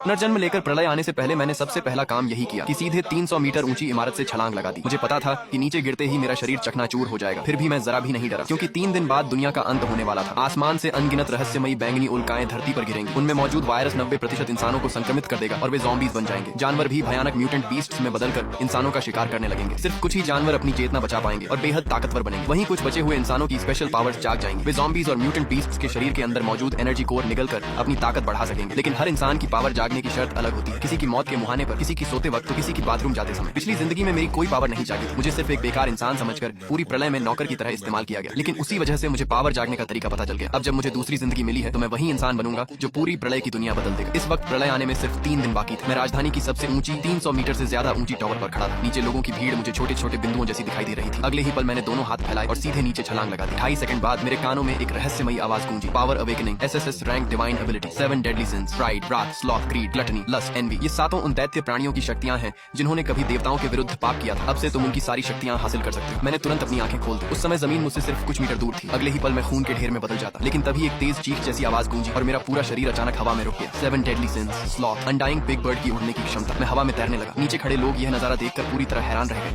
पुनर्जन्म लेकर प्रलय आने से पहले मैंने सबसे पहला काम यही किया कि सीधे 300 मीटर ऊंची इमारत से छलांग लगा दी। मुझे पता था कि नीचे गिरते ही मेरा शरीर चकनाचूर हो जाएगा, फिर भी मैं जरा भी नहीं डरा, क्योंकि 3 दिन बाद दुनिया का अंत होने वाला था। आसमान से अनगिनत रहस्यमयी बैंगनी उल्काएं धरती पर गिरेंगी। उनमें मौजूद वायरस 90% इंसानों को संक्रमित कर देगा और वे ज़ॉम्बीज बन जाएंगे। जानवर भी भयानक म्यूटेंट बीस्ट्स में बदलकर इंसानों का शिकार करने लगेंगे। सिर्फ कुछ ही जानवर अपनी चेतना बचा पाएंगे और बेहद ताकतवर बनेंगे। वहीं कुछ बचे हुए इंसानों की स्पेशल पावर्स जाग जाएंगी। वे ज़ॉम्बीज और म्यूटेंट बीस्ट्स के शरीर के अंदर मौजूद एनर्जी कोर निगलकर अपनी ताकत बढ़ा सकेंगे। लेकिन हर इंसान की पावर जागने की शर्त अलग होती है। किसी की मौत के मुहाने पर, किसी की सोते वक्त, तो किसी की बाथरूम जाते समय। पिछली जिंदगी में मेरी कोई पावर नहीं जागी। मुझे सिर्फ एक बेकार इंसान समझकर पूरी प्रलय में नौकर की तरह इस्तेमाल किया गया। लेकिन उसी वजह से मुझे पावर जागने का तरीका पता चल गया। अब जब मुझे दूसरी जिंदगी मिली है तो मैं वही इंसान बनूंगा जो पूरी प्रलय की दुनिया बदल देगा। इस वक्त प्रलय आने में सिर्फ 3 दिन बाकी थे। मैं राजधानी की सबसे ऊंची 300 मीटर से ज्यादा ऊंची टावर पर खड़ा था। नीचे लोगों की भीड़ मुझे छोटे छोटे बिंदुओं जैसी दिखाई दे रही थी। अगले ही पल मैंने दोनों हाथ फैलाए और सीधे नीचे छलांग लगा दी। 2.5 सेकंड बाद मेरे कानों में एक रहस्यमयी आवाज गूंजी। Power awakening, SSS rank divine ability, 7 deadly sins, pride, wrath, sloth, greed, gluttony, lust, envy. ये सातों उन दैत्य प्राणियों की शक्तियां हैं जिन्होंने कभी देवताओं के विरुद्ध पाप किया था। अब से तुम उनकी सारी शक्तियां हासिल कर सकते हो। मैंने तुरंत अपनी आंखें खोल दी। उस समय जमीन मुझसे सिर्फ कुछ मीटर दूर थी। अगले ही पल मैं खून के ढेर में बदल जाता। लेकिन तभी एक तेज चीख जैसी आवाज गूंजी और मेरा पूरा शरीर अचानक हवा में रुक गया। 7 deadly since, sloth, undying big bird की उड़ने की क्षमता। मैं हवा में तैरने लगा। नीचे खड़े लोग यह नजारा देखकर पूरी तरह हैरान रह गए।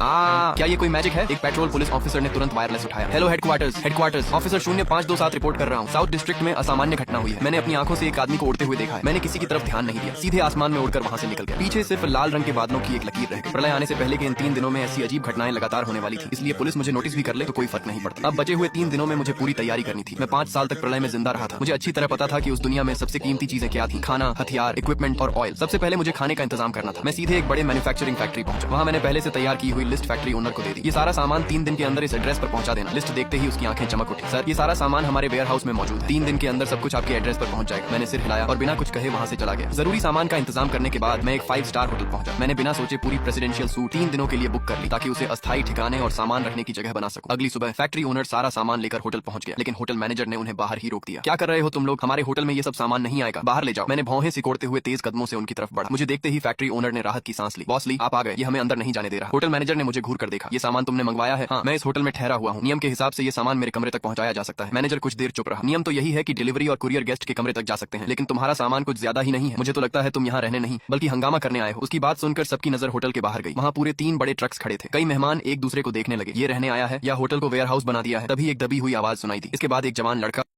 क्या ये कोई मैजिक है? एक पेट्रोल पुलिस ऑफिसर ने तुरंत वायरलेस उठाया। हेलो हेडक्वार्टर्स, ऑफिसर 0527 रिपोर्ट कर रहा हूँ। साउथ डिस्ट्रिक्ट में असामान्य घटना हुई है। मैंने अपनी आंखों से एक आदमी को उड़ते हुए देखा है। मैंने किसी की तरफ ध्यान नहीं दिया, सीधे आसमान में उड़कर वहाँ से निकल गया। पीछे सिर्फ लाल रंग के बादलों की एक लकीर रह गई। प्रलय आने से पहले के इन 3 दिनों में ऐसी अजीब घटनाएं लगातार होने वाली थी, इसलिए पुलिस मुझे नोटिस भी कर ले तो कोई फर्क नहीं पड़ता। अब बचे हुए 3 दिनों में मुझे पूरी तैयारी करनी थी। मैं 5 साल तक प्रलय में जिंदा रहा था। मुझे अच्छी तरह पता था कि उस दुनिया में सबसे कीमती चीजें क्या थी। खाना, हथियार, इक्विपमेंट और ऑयल। सबसे पहले मुझे खाने का इंतजाम करना था। मैं सीधे एक बड़े मैन्युफैक्चरिंग फैक्ट्री पहुंचा। वहाँ मैंने पहले से तैयार की हुई लिस्ट फैक्ट्री ओनर को दे दी। ये सारा सामान 3 दिन के अंदर इस एड्रेस पर पहुंचा देना। लिस्ट देखते ही उसकी आंखें चमक उठी। सर, ये सारा सामान हमारे वेयर हाउस में मौजूद है। 3 दिन के अंदर सब कुछ आपके एड्रेस पर पहुंच जाएगा। मैंने सिर हिलाया और बिना कुछ कहे वहाँ से चला गया। जरूरी सामान का इंतजाम करने के बाद मैं एक 5 स्टार होटल पहुंचा। मैंने बिना सोचे पूरी प्रेसिडेंशियल सूट 3 दिनों के लिए बुक कर ली ताकि उसे अस्थायी ठिकाने और सामान रखने की जगह बना सकूं। अगली सुबह फैक्ट्री ओनर सारा सामान लेकर होटल पहुंच गया, लेकिन होटल मैनेजर ने उन्हें बाहर ही रोक दिया। क्या कर रहे हो तुम लोग? हमारे होटल में ये सब सामान नहीं आएगा, बाहर ले जाओ। मैंने भौहें सिकोड़ते हुए तेज कदमों से उनकी तरफ बढ़ा। मुझे देखते ही फैक्ट्री ओनर ने राहत की सांस ली। बॉस ली, आप आ गए, ये हमें अंदर नहीं जाने दे रहा। होटल मैनेजर ने मुझे घूर कर देखा। ये सामान तुमने मंगवाया है? हाँ, मैं इस होटल में ठहरा हुआ हूँ। नियम के हिसाब से ये सामान मेरे कमरे तक पहुंचाया जा सकता है। मैनेजर कुछ देर चुप रहा। नियम तो यही है कि डिलीवरी और कुरियर गेस्ट के कमरे तक जा सकते हैं, लेकिन तुम्हारा सामान कुछ ज्यादा ही नहीं है। मुझे तो लगता है तुम यहाँ रहने नहीं बल्कि हंगामा करने आए हो। उसकी बात सुनकर सबकी नजर होटल के बाहर गई। वहाँ पूरे 3 बड़े ट्रक्स खड़े थे। कई मेहमान एक दूसरे को देखने लगे। ये रहने आया है या होटल को वेयर हाउस बना दिया है? तभी एक दबी हुई आवाज सुनाई दी। इसके बाद एक जवान लड़का